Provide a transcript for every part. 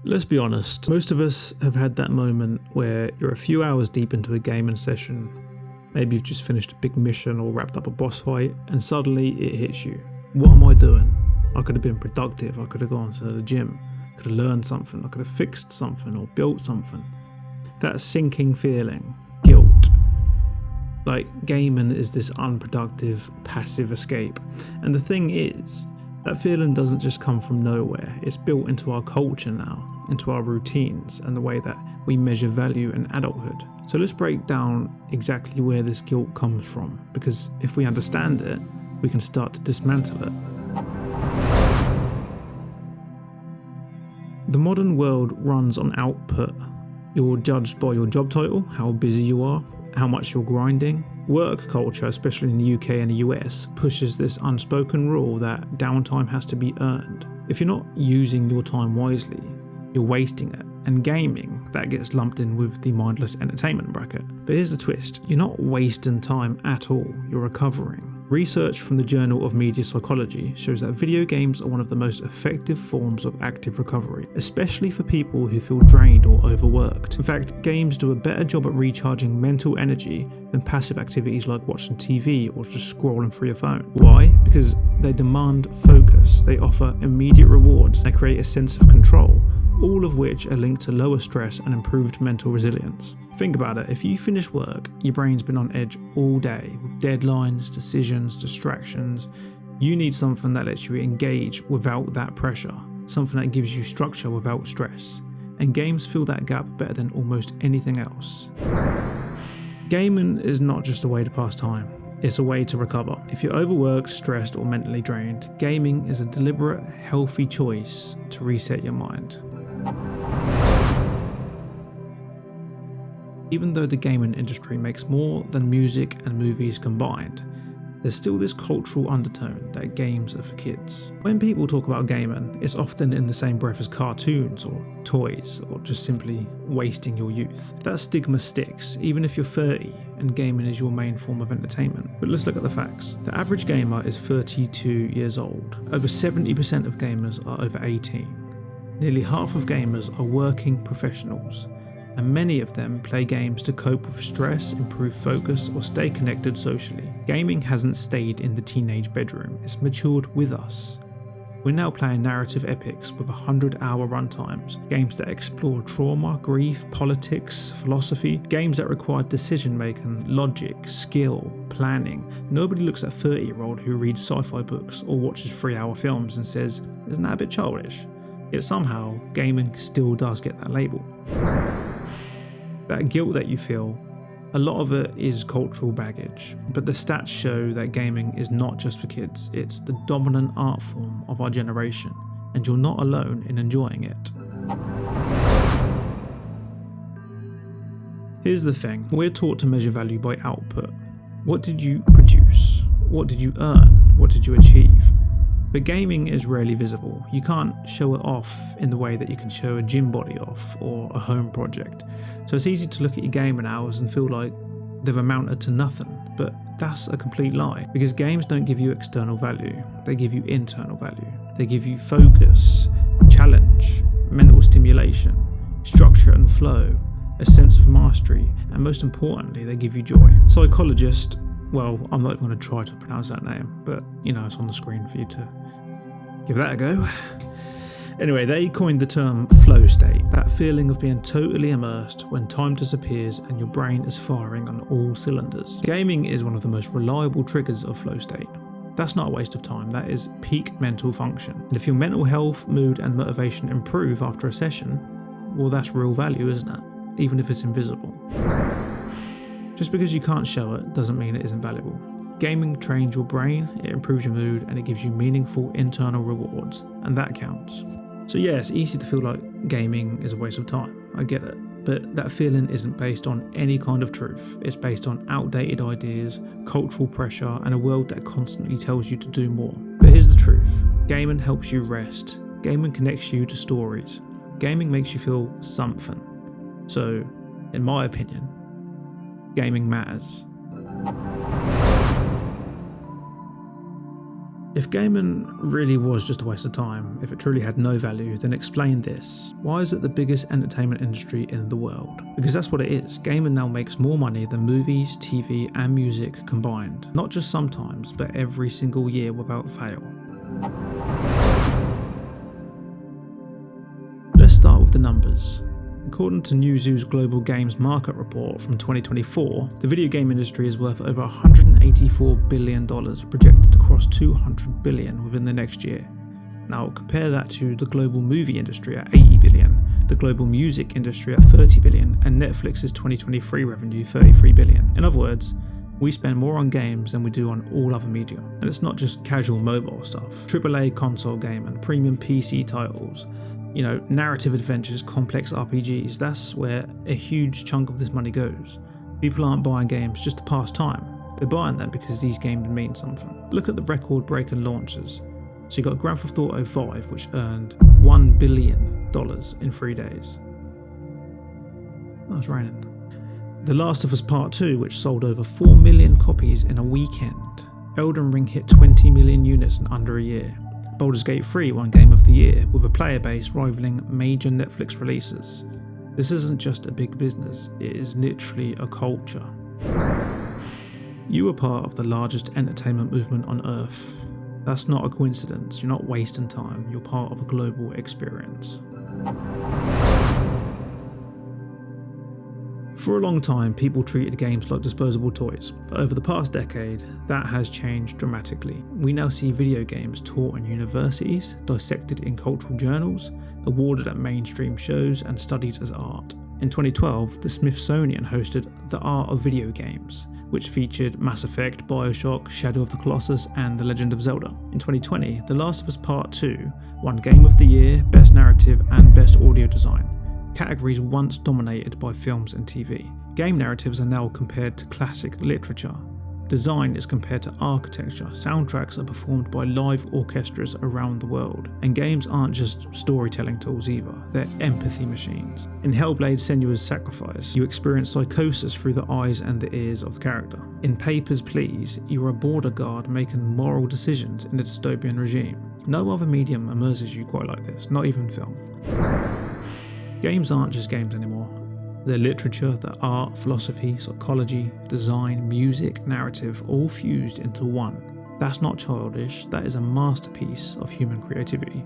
Let's be honest, most of us have had that moment where you're a few hours deep into a gaming session. Maybe you've just finished a big mission or wrapped up a boss fight, and suddenly it hits you. What am I doing? I could have been productive, I could have gone to the gym, I could have learned something, I could have fixed something or built something. That sinking feeling, guilt. Like, gaming is this unproductive, passive escape. And the thing is, that feeling doesn't just come from nowhere. It's built into our culture now, into our routines, and the way that we measure value in adulthood. So let's break down exactly where this guilt comes from, because if we understand it, we can start to dismantle it. The modern world runs on output. You're judged by your job title, how busy you are, how much you're grinding. Work culture, especially in the UK and the US, pushes this unspoken rule that downtime has to be earned. If you're not using your time wisely, you're wasting it. And gaming, that gets lumped in with the mindless entertainment bracket. But here's the twist, you're not wasting time at all, you're recovering. Research from the Journal of Media Psychology shows that video games are one of the most effective forms of active recovery, especially for people who feel drained or overworked. In fact, games do a better job at recharging mental energy than passive activities like watching TV or just scrolling through your phone. Why? Because they demand focus, they offer immediate rewards, they create a sense of control, all of which are linked to lower stress and improved mental resilience. Think about it, if you finish work, your brain's been on edge all day with deadlines, decisions, distractions. You need something that lets you engage without that pressure, something that gives you structure without stress. And games fill that gap better than almost anything else. Gaming is not just a way to pass time, it's a way to recover. If you're overworked, stressed, or mentally drained, gaming is a deliberate, healthy choice to reset your mind. Even though the gaming industry makes more than music and movies combined, there's still this cultural undertone that games are for kids. When people talk about gaming, it's often in the same breath as cartoons or toys or just simply wasting your youth. That stigma sticks, even if you're 30 and gaming is your main form of entertainment. But let's look at the facts. The average gamer is 32 years old. Over 70% of gamers are over 18. Nearly half of gamers are working professionals, and many of them play games to cope with stress, improve focus, or stay connected socially. Gaming hasn't stayed in the teenage bedroom, it's matured with us. We're now playing narrative epics with 100-hour runtimes, games that explore trauma, grief, politics, philosophy, games that require decision-making, logic, skill, planning. Nobody looks at a 30-year-old who reads sci-fi books or watches 3-hour films and says, "Isn't that a bit childish?" Yet somehow, gaming still does get that label. That guilt that you feel, a lot of it is cultural baggage, but the stats show that gaming is not just for kids, it's the dominant art form of our generation, and you're not alone in enjoying it. Here's the thing, we're taught to measure value by output. What did you produce? What did you earn? What did you achieve? But gaming is rarely visible. You can't show it off in the way that you can show a gym body off or a home project. So it's easy to look at your gaming hours and feel like they've amounted to nothing, but that's a complete lie. Because games don't give you external value, they give you internal value. They give you focus, challenge, mental stimulation, structure and flow, a sense of mastery, and most importantly, they give you joy. Psychologist, well, I'm not going to try to pronounce that name, but it's on the screen for you to give that a go. Anyway, they coined the term flow state, that feeling of being totally immersed when time disappears and your brain is firing on all cylinders. Gaming is one of the most reliable triggers of flow state. That's not a waste of time, that is peak mental function. And if your mental health, mood and motivation improve after a session, well, that's real value, isn't it? Even if it's invisible. Just because you can't show it doesn't mean it isn't valuable. Gaming trains your brain, it improves your mood, and it gives you meaningful internal rewards, and that counts. So yeah, it's easy to feel like gaming is a waste of time, I get it, but that feeling isn't based on any kind of truth. It's based on outdated ideas, cultural pressure, and a world that constantly tells you to do more. But here's the truth, gaming helps you rest, gaming connects you to stories, gaming makes you feel something. So, in my opinion, gaming matters. If gaming really was just a waste of time, if it truly had no value, then explain this. Why is it the biggest entertainment industry in the world? Because that's what it is. Gaming now makes more money than movies, TV and music combined. Not just sometimes, but every single year without fail. Let's start with the numbers. According to Newzoo's Global Games Market Report from 2024, the video game industry is worth over $184 billion, projected to cross $200 billion within the next year. Now compare that to the global movie industry at $80 billion, the global music industry at $30 billion, and Netflix's 2023 revenue $33 billion. In other words, we spend more on games than we do on all other media. And it's not just casual mobile stuff. AAA console game and premium PC titles, narrative adventures, complex RPGs, that's where a huge chunk of this money goes. People aren't buying games just to pass time. They're buying them because these games mean something. Look at the record-breaking launches. So you got Grand Theft Auto 5, which earned $1 billion in 3 days. Oh, it's raining. The Last of Us Part 2, which sold over 4 million copies in a weekend. Elden Ring hit 20 million units in under a year. Baldur's Gate 3 won Game of the Year, with a player base rivaling major Netflix releases. This isn't just a big business, it is literally a culture. You are part of the largest entertainment movement on Earth. That's not a coincidence, you're not wasting time, you're part of a global experience. For a long time, people treated games like disposable toys, but over the past decade, that has changed dramatically. We now see video games taught in universities, dissected in cultural journals, awarded at mainstream shows, and studied as art. In 2012, the Smithsonian hosted The Art of Video Games, which featured Mass Effect, BioShock, Shadow of the Colossus, and The Legend of Zelda. In 2020, The Last of Us Part 2 won Game of the Year, Best Narrative, and Best Audio Design, categories once dominated by films and TV. Game narratives are now compared to classic literature. Design is compared to architecture. Soundtracks are performed by live orchestras around the world. And games aren't just storytelling tools either, they're empathy machines. In Hellblade: Senua's Sacrifice, you experience psychosis through the eyes and the ears of the character. In Papers, Please, you're a border guard making moral decisions in a dystopian regime. No other medium immerses you quite like this, not even film. Games aren't just games anymore. They're literature, they're art, philosophy, psychology, design, music, narrative, all fused into one. That's not childish, that is a masterpiece of human creativity.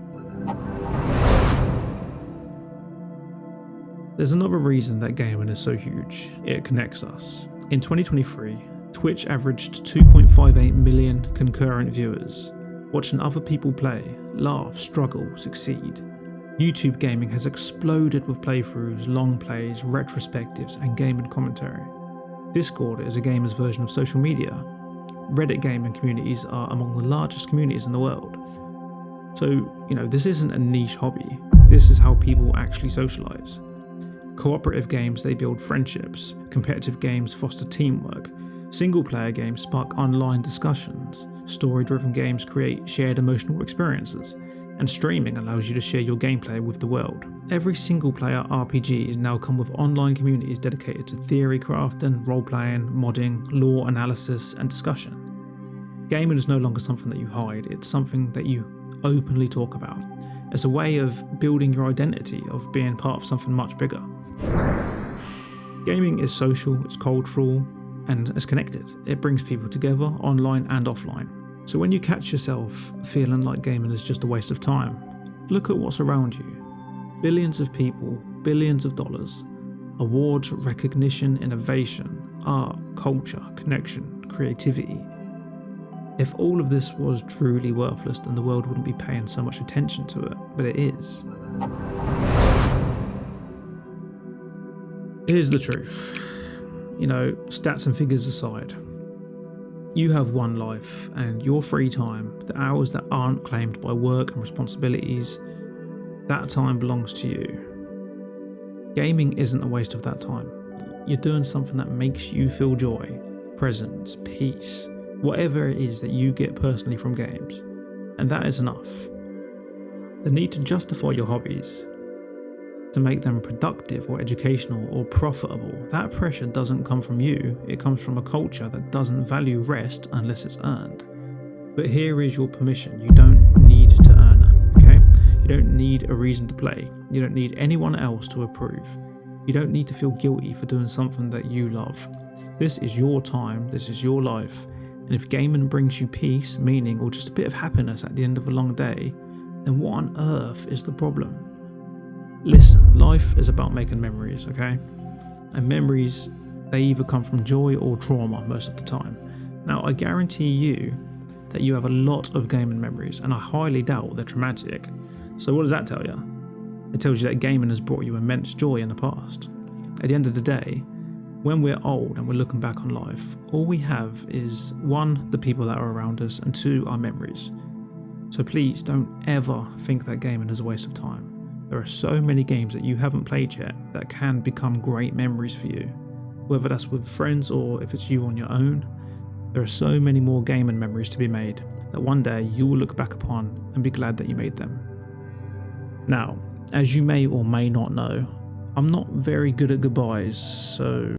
There's another reason that gaming is so huge. It connects us. In 2023, Twitch averaged 2.58 million concurrent viewers, watching other people play, laugh, struggle, succeed. YouTube gaming has exploded with playthroughs, long plays, retrospectives, and gaming commentary. Discord is a gamer's version of social media. Reddit gaming communities are among the largest communities in the world. So, this isn't a niche hobby. This is how people actually socialize. Cooperative games, they build friendships. Competitive games foster teamwork. Single-player games spark online discussions. Story-driven games create shared emotional experiences. And streaming allows you to share your gameplay with the world. Every single-player RPGs now come with online communities dedicated to theory crafting, role-playing, modding, lore analysis, and discussion. Gaming is no longer something that you hide, it's something that you openly talk about. It's a way of building your identity, of being part of something much bigger. Gaming is social, it's cultural, and it's connected. It brings people together, online and offline. So when you catch yourself feeling like gaming is just a waste of time, look at what's around you. Billions of people, billions of dollars, awards, recognition, innovation, art, culture, connection, creativity. If all of this was truly worthless, then the world wouldn't be paying so much attention to it, but it is. Here's the truth. Stats and figures aside, you have one life, and your free time, the hours that aren't claimed by work and responsibilities, that time belongs to you. Gaming isn't a waste of that time. You're doing something that makes you feel joy, presence, peace, whatever it is that you get personally from games, and that is enough. The need to justify your hobbies, to make them productive or educational or profitable, that pressure doesn't come from you, it comes from a culture that doesn't value rest unless it's earned. But here is your permission. You don't need to earn it, okay? You don't need a reason to play. You don't need anyone else to approve. You don't need to feel guilty for doing something that you love. This is your time, this is your life. And if gaming brings you peace, meaning, or just a bit of happiness at the end of a long day, then what on earth is the problem? Listen, life is about making memories, okay? And memories, they either come from joy or trauma most of the time. Now, I guarantee you that you have a lot of gaming memories, and I highly doubt they're traumatic. So what does that tell you? It tells you that gaming has brought you immense joy in the past. At the end of the day, when we're old and we're looking back on life, all we have is 1, the people that are around us, and 2, our memories. So please don't ever think that gaming is a waste of time. There are so many games that you haven't played yet that can become great memories for you. Whether that's with friends or if it's you on your own, there are so many more gaming memories to be made that one day you will look back upon and be glad that you made them. Now, as you may or may not know, I'm not very good at goodbyes, so